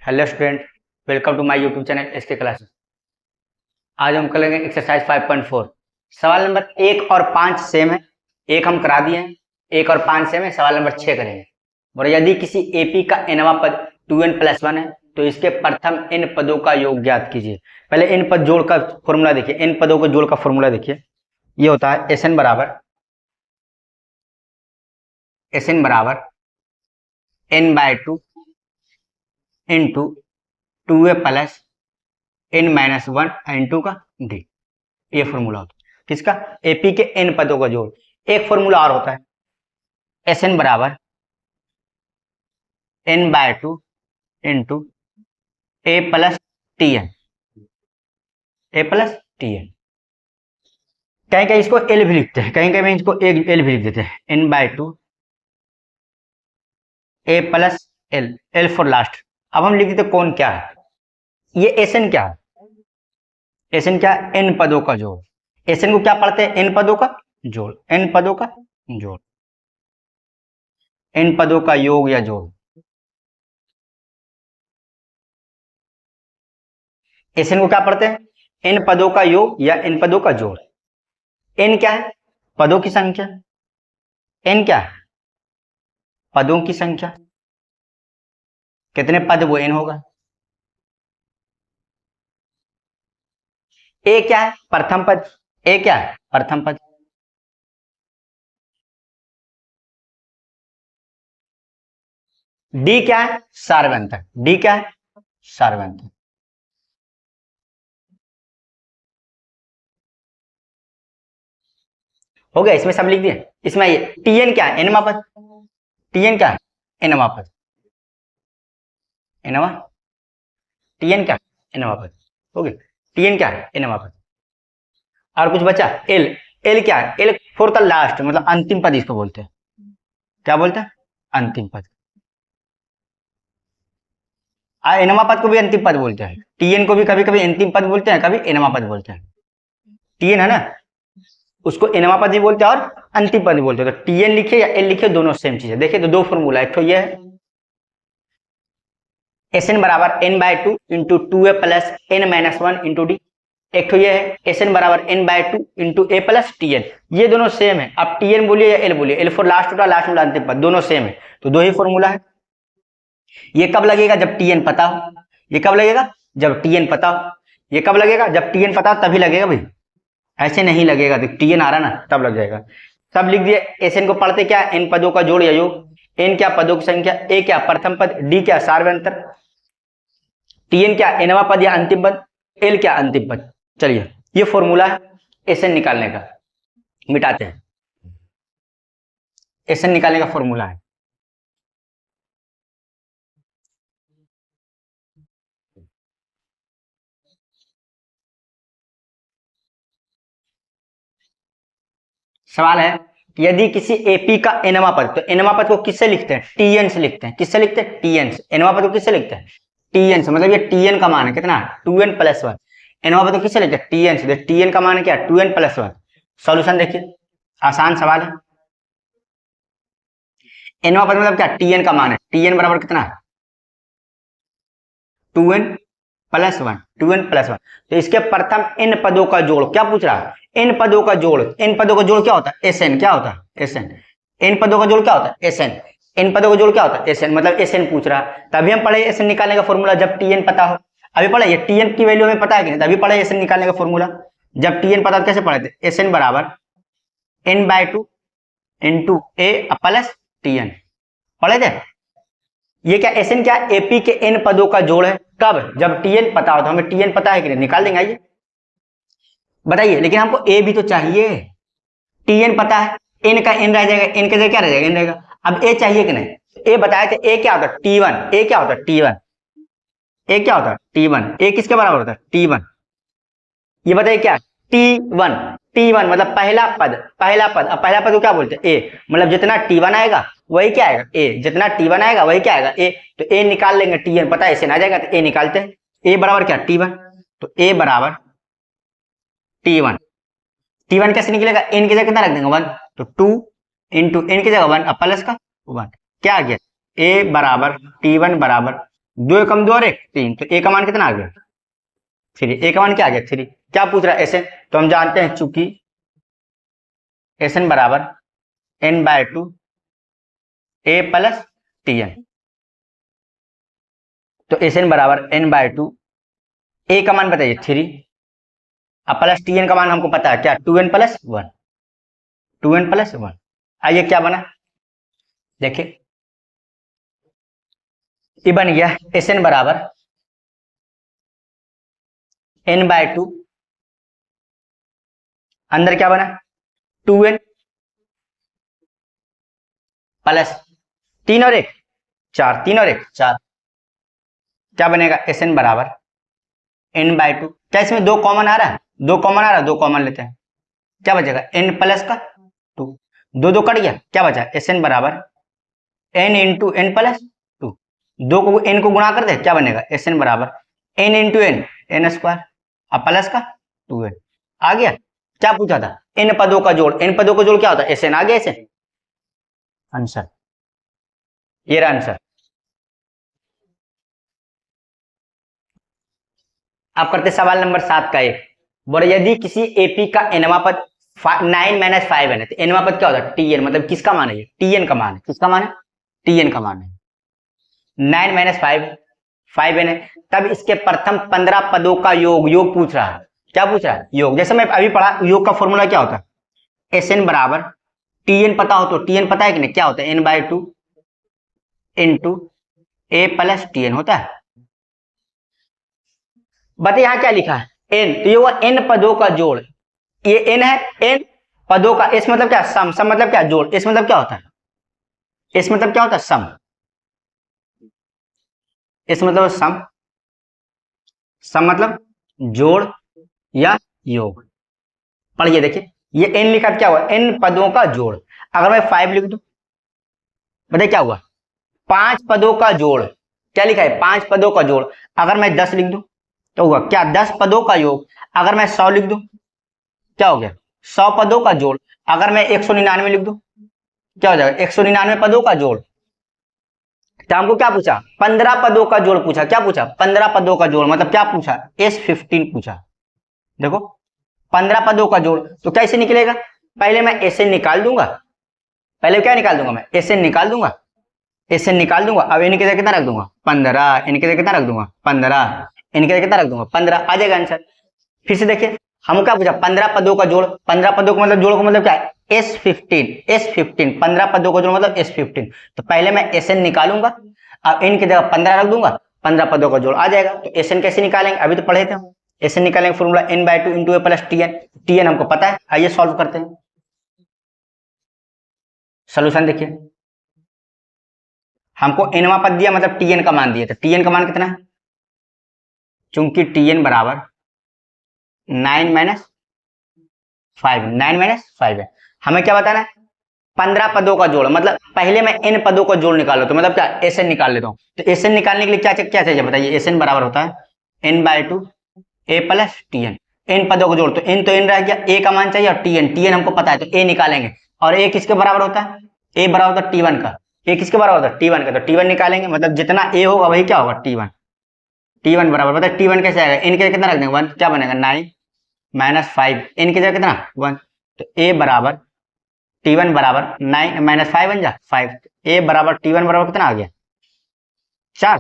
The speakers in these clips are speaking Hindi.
Hello student, welcome to my YouTube channel SK classes. आज हम करेंगे एक्सरसाइज 5.4। सवाल नंबर 1 और 5 सेम है। एक हम करा दिए हैं, 1 और 5 सेम है। सवाल नंबर 6 करेंगे। और यदि किसी एपी का nवां पद 2n+1 है तो इसके प्रथम n पदों का योग ज्ञात कीजिए। पहले n पद जोड़ का फॉर्मूला देखिए, n पदों को जोड़ का फॉर्मूला देखिए। ये होता है Sn बराबर n/2 into 2a plus n-1 n2 का d। ये फॉर्मूला होता है किसका? एपी के n पदों का जोड़। एक फॉर्मूला और होता है Sn बराबर n/2 into a plus tn। कहीं कहीं इसको l भी लिखते हैं, कहीं कहीं इसको l भी लिख देते हैं। n/2 a plus l for last. अब हम लिख देते कौन क्या है। ये Sn क्या है? Sn क्या है? n पदों का जोड़। Sn को क्या पढ़ते हैं? n पदों का जोड़, n पदों का जोड़, n पदों का योग या जोड़। Sn को क्या पढ़ते हैं? n पदों का योग या n पदों का जोड़। n क्या है? पदों की संख्या। n क्या है? पदों की संख्या। कितने पद वो n होगा। a क्या है? प्रथम पद। a क्या है? प्रथम पद। d क्या है? सार्वंतक। d क्या है? सार्वंतक। हो गया, इसमें सब लिख दिए। इसमें ये tn क्या है? nवां पद। tn क्या है? nवां पद। nवां tn क्या है? nवां पद। हो गया। tn क्या है? nवां पद। और कुछ बचा? l। l क्या है? l फोर द लास्ट, मतलब अंतिम पद इसको बोलते हैं। क्या बोलते हैं? अंतिम पद। nवां पद को भी अंतिम पद बोलते हैं। tn को भी कभी कभी अंतिम पद बोलते हैं, कभी nवां पद बोलते हैं। tn है ना, उसको nवां पद भी बोलते हैं और अंतिम पद भी बोलते हैं। तो tn लिखे या l लिखे, दोनों सेम चीज है। देखिए तो दो फॉर्मूला, एक तो ये है Sn बराबर n/2 into 2a plus n-1 into d। एक तो ये है Sn बराबर n/2 into a plus tn। ये दोनों सेम है। अब tn बोलिए या l बोलिए, l फॉर लास्ट होता है, लास्ट में अंतिम पद, दोनों सेम है। तो दो ही फॉर्मूला है। ये कब लगेगा? जब tn पता हो। ये कब लगेगा? जब tn पता हो। ये कब लगेगा? जब tn पता हो तभी लगेगा भाई, ऐसे नहीं लगेगा। तो tn आ रहा ना, तब लग जाएगा। सब लिख दिए। Sn को पढ़ते क्या? n पदों का जोड़ या योग। n क्या? पदों की संख्या। a क्या? प्रथम पद। d क्या? सार्वंतर। tn क्या? nवां पद या अंतिम पद। l क्या? अंतिम पद। चलिए, ये फॉर्मूला है Sn निकालने का। मिटाते हैं। Sn निकालने का फॉर्मूला है सवाल है कि यदि किसी एपी का nवां पद, तो nवां पद को किससे लिखते हैं? tn से लिखते हैं। किससे लिखते हैं? tn से। nवां पद को किससे लिखते हैं? tn से। मतलब ये tn का मान है कितना? 2n+1। nवां पद को किससे लिखते हैं? tn से। tn का मान है क्या? 2n+1। सॉल्यूशन देखिए, आसान सवाल है। nवां पद मतलब क्या? tn का मान है। tn बराबर कितना है? 2n+1। 2n+1। तो इसके प्रथम n पदों का जोड़। क्या पूछ रहा है? n पदों का जोड़। n पदों का जोड़ क्या होता है? Sn। क्या होता है? Sn। n पदों का जोड़ क्या होता है? Sn। n पदों का जोड़ क्या होता है? Sn। मतलब Sn पूछ रहा है। तभी हम पढ़े Sn निकालने का फॉर्मूला, जब tn पता हो। अभी पढ़े ये tn की वैल्यू हमें पता है कि नहीं, तभी पढ़े Sn निकालने का फॉर्मूला। जब tn पता, कैसे पढ़े थे? Sn बराबर n/2 into a plus tn। पढ़े थे। ये क्या? Sn क्या? एपी के n पदों का जोड़ है। कब? जब tn पता हो। तो हमें tn पता है कि नहीं, निकाल देंगे। आइए बताइए, लेकिन हमको a भी तो चाहिए। tn पता है, n का n रह जाएगा, n के जगह क्या रह जाएगा? n रहेगा। अब a चाहिए कि नहीं? a बताए थे। a क्या होता है? t1। a क्या होता है? t1। a क्या होता है? t1। a किसके बराबर होता है? t1। ये बताइए क्या? t1। t1 मतलब पहला पद। पहला पद। अब पहला पद को क्या बोलते हैं? a। मतलब जितना t1 आएगा वही क्या आएगा? a। जितना t1 आएगा वही क्या आएगा? a। तो a निकाल लेंगे। tn पता है, ऐसे ना जाएगा, तो a निकालते हैं। a बराबर क्या? t1। तो a बराबर t1। t1 कैसे निकलेगा? n की जगह कितना रख देंगे? 1। तो 2 इंटू n की जगह 1 प्लस का 1। क्या आ गया? a बराबर t1 बराबर दो एकम दो और एक तीन, तो ए का मान कितना आ गया 3, ए का मान क्या आ गया 3। क्या पूछ रहा है एस एन, तो हम जानते हैं चूंकि एस एन बराबर n/2 ए प्लस टी एन, तो एस एन बराबर n/2 ए का मान बताइए 3, अब प्लस टी एन का मान हमको पता है क्या 2n+1, 2n+1। आइए क्या बना देखिए, ये बन गया एस एन बराबर n/2, अंदर क्या बना 2n प्लस 3 और 1 4, 3 और 1 4, क्या बनेगा एस एन बराबर n/2। क्या इसमें दो कॉमन आ रहा है, दो कॉमन आ रहा है, दो कॉमन लेते हैं, क्या बचेगा n प्लस का 2, दो दो कट गया, क्या बचा एस एन बराबर n इंटू एन प्लस 2, दो को n को गुणा कर दे, क्या बनेगा एस एन बराबर n into N N square, अब प्लस का 2n आ गया। क्या पूछा था इन पदों का जोड़, इन पदों का जोड़ क्या होता है एस एन, आ गया एस एन आंसर, ये रहा आंसर। आप करते सवाल नंबर 7 का एक, बोले यदि किसी एपी का एनवा पद 9 - 5 है, तो एनवा पद क्या होता है टी एन, मतलब किसका मान है ये टी एन का मान है, किसका मान है टी एन का मान है। 9 - 5 एन है, तब इसके प्रथम 15 पदों का योग, योग पूछ रहा है, क्या पूछ रहा है योग। जैसे मैं अभी पढ़ा योग का फॉर्मूला क्या होता है एस एन बराबर टी एन पता हो तो टी एन पता है कि नहीं, क्या होता है n/2 into a plus T N होता है। बताइए यहाँ क्या लिखा है n, तो ये हुआ n पदों का जोड़, ये n है n पदों का, इस मतलब क्या सम, सम मतलब क्या जोड़, इस मतलब क्या होता है, इस मतलब क्या होता है सम, इस मतलब सम, सम मतलब जोड़ या योग। पढ़िए देखिए ये n लिखा क्या हुआ n पदों का जोड़, अगर मैं 5 लिख दूं बताइए क्या हुआ 5 पदों का जोड़, क्या लिखा है 5 पदों का जोड़, अगर मैं 10 लिख दूं तो हुआ क्या 10 पदों का योग, अगर मैं 100 लिख दूं क्या हो गया 100 पदों का जोड़, अगर मैं 199 लिख दूं क्या हो जाएगा 199 पदों का जोड़। तो हमको क्या पूछा 15 पदों का जोड़ पूछा, क्या पूछा 15 पदों का जोड़, मतलब क्या पूछा S15 पूछा। देखो 15 पदों का जोड़, तो कैसे निकलेगा, पहले मैं एस एन निकाल दूंगा, पहले क्या निकाल दूंगा मैं एस एन निकाल दूंगा, एस एन निकाल दूंगा, अब इनके जगह कितना रख दूंगा 15, इनके जगह कितना रख दूंगा 15, इनके जगह कितना रख दूंगा 15, आ जाएगा आंसर। फिर से देखिए हम क्या पूछा 15 पदों का जोड़, 15 पदों का मतलब जोड़ का मतलब क्या है S15, 15 पदों का जोड़ मतलब S15, तो पहले मैं एस एन निकालूंगा, अब इनकी जगह 15 रख दूंगा, 15 पदों का जोड़ आ जाएगा। तो एस एन कैसे निकालेंगे, अभी तो पढ़े थे हम, एस एन निकालेंगे formula n/2 into a plus T N, T N हमको पता है, आइए सॉल्व करते हैं। सोल्यूशन देखिए हमको एनवा पद दिया मतलब टी एन का मान दिया, तो टी एन का मान कितना है, चूंकि टी एन बराबर 9 - 5, 9 - 5 है, हमें क्या बताना है 15 पदों का जोड़, मतलब पहले मैं n पदों का जोड़ निकालो, तो मतलब क्या एस एन निकाल लेता हूँ, तो एस एन निकालने के लिए क्या क्या चाहिए बताइए, एस एन बराबर होता है n/2 ए प्लस टी एन, एन पदों का जोड़, तो n तो n रह गया, a का मान चाहिए और टी एन हमको पता है, तो a निकालेंगे, और a किसके बराबर होता है a बराबर होता है T1 का, a किसके बराबर होता है T1 का, तो T1 निकालेंगे, मतलब जितना a होगा वही क्या होगा T1, T1 बराबर पता है T1 कैसे आएगा, n के जगह कितना रख देंगे 1, क्या बनेगा 9 - 5, n की जगह कितना 1, तो a बराबर T1 बराबर 9 - 5 बन जा 5, a बराबर T1 बराबर कितना आ गया 4,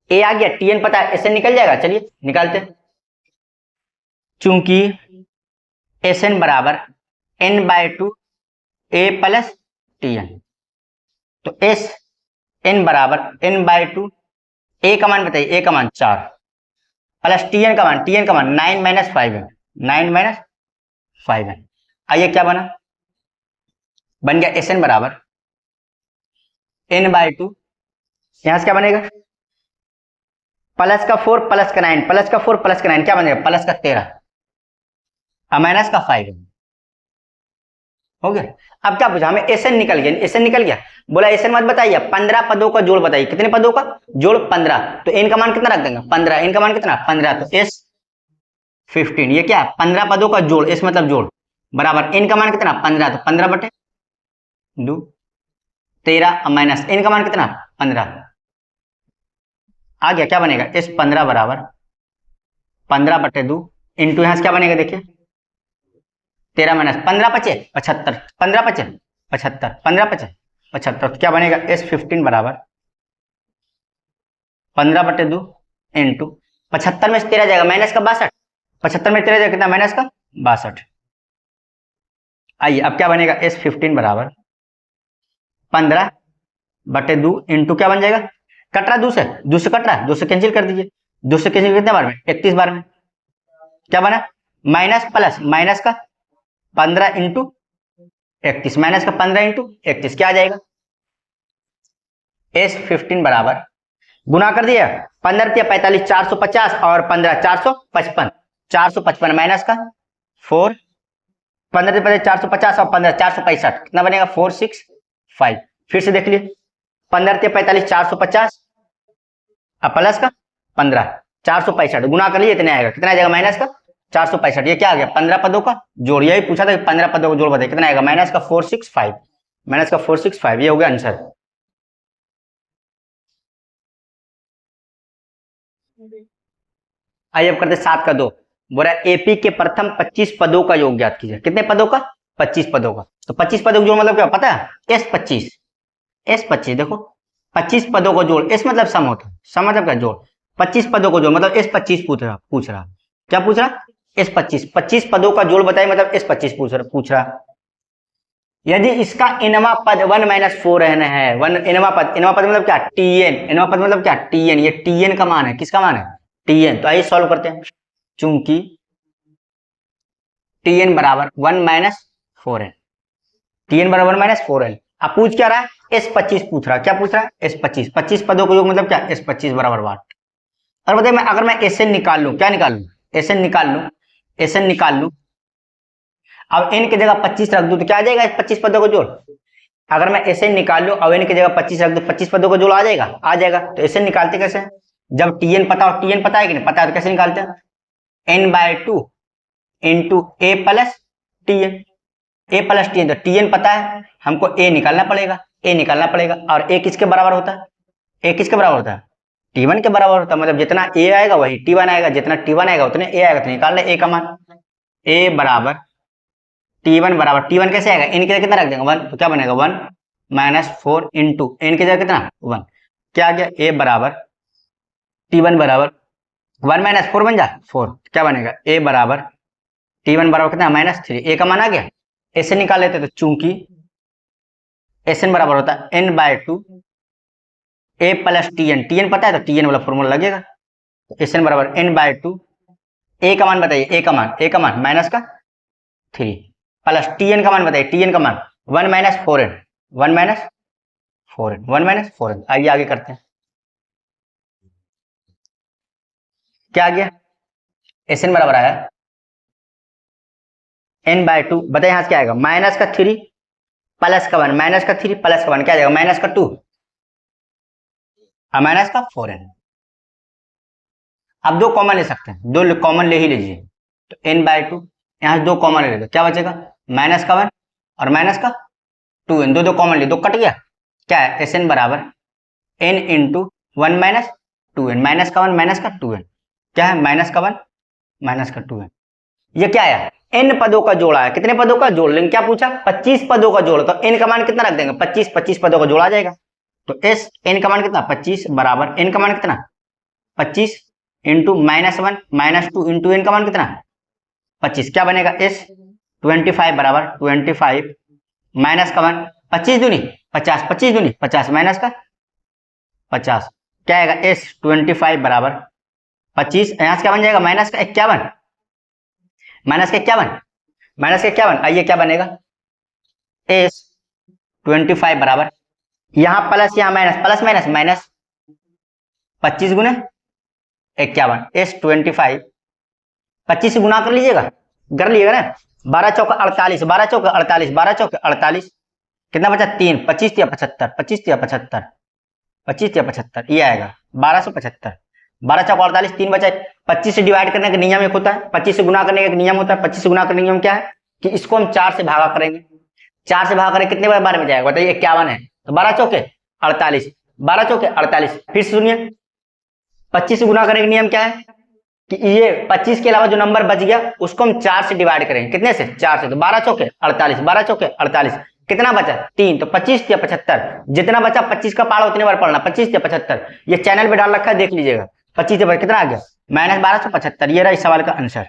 a आ गया, Tn पता है, एस निकल जाएगा, चलिए निकालते हैं। चूंकि एस एन बराबर n/2 ए प्लस टी एन, तो एस एन बराबर n/2, ए का मान बताइए, ए का मान 4 प्लस टी एन का मान 9 - 5 है, 9 - 5 है। आइए क्या बना, बन गया एस एन बराबर n/2, यहां से क्या बनेगा प्लस का 4 प्लस का 9, प्लस का 4 प्लस का 9 क्या बनेगा प्लस का 13 और माइनस का 5 हो गया। अब क्या पूछा हमें एस एन निकल गया, एस एन निकल गया, बोला एस एन मत बताइए 15 पदों का जोड़ बताइए, कितने पदों का जोड़ 15, तो एन का मान कितना रख देंगे 15, एन का मान कितना 15, तो S15 ये क्या है 15 पदों का जोड़, एस मतलब जोड़ बराबर एन का मान कितना 15, तो 15/2 13 माइनस एन का मान कितना 15, आ गया, क्या बनेगा एस 15 बराबर 15/2 इंटू यहाँ से क्या बनेगा देखिए 13 माइनस 15 पचे 75, 15 पचे 75, 15 पचे 75, तो क्या बनेगा एस 15 बराबर 15/2 इंटू 75 में से 13 जाएगा माइनस का 62, 75 में 13 जाएगा कितना माइनस का 62। आइए अब क्या बनेगा एस 15 बराबर 15/2 इंटू क्या बन जाएगा, कट रहा 2 से कट रहा, 2 से कैंसिल कर दीजिए, 2 से कैंसिल कितने बार में 31 बार में, क्या बना माइनस प्लस माइनस का 15 इंटू 31, माइनस का 15 इंटू 31 क्या आ जाएगा एस 15 बराबर गुना कर दिया 15 या 45 450 और 15 455, 455 माइनस का 4, 15 450 और 15 465 कितना बनेगा 465। फिर से देख लिए 15 या 45 450 और प्लस का 15 465 गुना कर लिए इतने आएगा, कितना आ जाएगा माइनस का 465। ये क्या आ गया 15 पदों का जोड़, यही पूछा था कि 15 पदों का जोड़ बताइए कितना आएगा माइनस का 465, माइनस का 465, ये हो गया आंसर। आइए अब करते 7 का 2, बोला एपी के प्रथम 25 पदों का योग ज्ञात कीजिए, कितने पदों का 25 पदों का, तो 25 पदों का जोड़ मतलब क्या पता है S25, S25 देखो 25 पदों का जोड़, S मतलब सम होता है, सम मतलब क्या जोड़, 25 पदों का जोड़ मतलब S25 पूछ रहा क्या पूछ रहा S25, 25 पदों का जोड़ बताइए मतलब S25 पूछ रहा। यदि इसका इनवा पद 1-4n है, इनवा पद मतलब क्या Tn, इनवा पद मतलब क्या Tn, ये Tn का मान है, किसका मान है Tn, तो आइए सॉल्व करते हैं। चूंकि Tn बराबर 1-4n, Tn बराबर 1-4n, अब पूछ क्या रहा है S25 पूछ रहा है, क्या पूछ रहा है S25, 25 पदों का योग मतलब क्या S25 बराबर 8। और बताइए मैं अगर मैं Sn निकाल लूं, क्या निकाल लूं Sn निकाल लूं, अब n की जगह 25 रख दूं तो क्या आ जाएगा 25 पदों का जोड़, अगर मैं Sn निकाल लूं और n की जगह 25 रख दूं 25 पदों का जोड़ आ जाएगा, तो Sn निकालते कैसे, जब Tn पता हो, Tn पता है कि नहीं पता है तो कैसे निकालते हैं n/2 into a plus Tn, तो Tn पता है हमको a निकालना पड़ेगा, और a किसके बराबर होता है, a किसके बराबर होता है T1 के बराबर होता है, मतलब जितना a आएगा वही T1 आएगा, जितना T1 आएगा उतने a आएगा, तो निकाल ले a का मान, a बराबर T1 कैसे आएगा, n की जगह कितना रख देंगे 1, तो क्या बनेगा 1-4 इंटू n की जगह कितना 1, क्या आ गया a बराबर T1 बराबर 1-4 बन जा 4, क्या बनेगा a बराबर T1 बराबर कितना -3, a का मान आ गया, ऐसे निकाल लेते तो चूंकि Sn बराबर होता है n/2 a प्लस Tn पता है तो Tn वाला फॉर्मूला लगेगा, तो Sn बराबर n/2, a का मान बताइए, a का मान माइनस का 3 प्लस Tn का मान बताइए, Tn का मान 1-4n, आइए आगे करते हैं, क्या आ गया Sn बराबर आया n/2, बताइए यहाँ से क्या आएगा माइनस का 3 प्लस का 1, माइनस का 3 प्लस का 1 क्या आ जाएगा माइनस का 2 और माइनस का 4n। आप दो कॉमन ले सकते हैं, दो कॉमन ले ही लीजिए, तो n/2 यहाँ से दो कॉमन ले लेते क्या बचेगा माइनस का 1 और माइनस का 2n, दो कॉमन ले, दो कट गया, क्या है Sn बराबर n इंटू 1-2n, माइनस का 1 माइनस का 2n, क्या है माइनस का 1 माइनस का 2n, ये क्या आया n पदों का जोड़ आया, कितने पदों का जोड़, लेकिन क्या पूछा 25 पदों का जोड़, तो n का मान कितना रख देंगे 25 पदों का जोड़ आ जाएगा, तो s n का मान कितना 25 बराबर n का मान कितना 25 इंटू -1 -2 इंटू n का मान कितना 25, क्या बनेगा s 25 बराबर 25 माइनस का 1 25 दूनी 50, 25 दूनी 50 माइनस का 50, क्या आएगा s 25 बराबर 25, यहां से क्या बन जाएगा माइनस का 51, आइए क्या बनेगा s 25 बराबर यहां प्लस यहां माइनस, प्लस माइनस माइनस 25 गुने 51, s 25 25 से गुना कर लीजिएगा ना, 12 चौका 48, 12 चौका 48, 12 चौका 48, कितना बचा 3, 25 या 75, 25 या 75, 25 या 75, ये आएगा 1275, 12 चौका 48, 3 बचा, 25 से डिवाइड करने का नियम एक होता है, 25 से गुना करने का एक नियम होता है, 25 से गुना करने का नियम क्या है कि इसको हम 4 से भागा करेंगे, 4 से भागा करें कितने बार में जाएगा बताइए 51 है, तो 12 चौके 48, 12 चौके 48, फिर से सुनिए 25 गुना करने का नियम क्या है कि ये 25 के अलावा जो नंबर बच गया उसको हम 4 से डिवाइड करेंगे। कितने से? 4 से। तो 12 चौके 48, 12 चौके 48, कितना बचा? 3। तो 25 या 75, जितना बचा 25 का पारा उतने बार पढ़ना, 25 या 75। ये चैनल पे डाल रखा है, देख लीजिएगा। 25 से कितना आ गया? -1275। ये रहा इस सवाल का आंसर।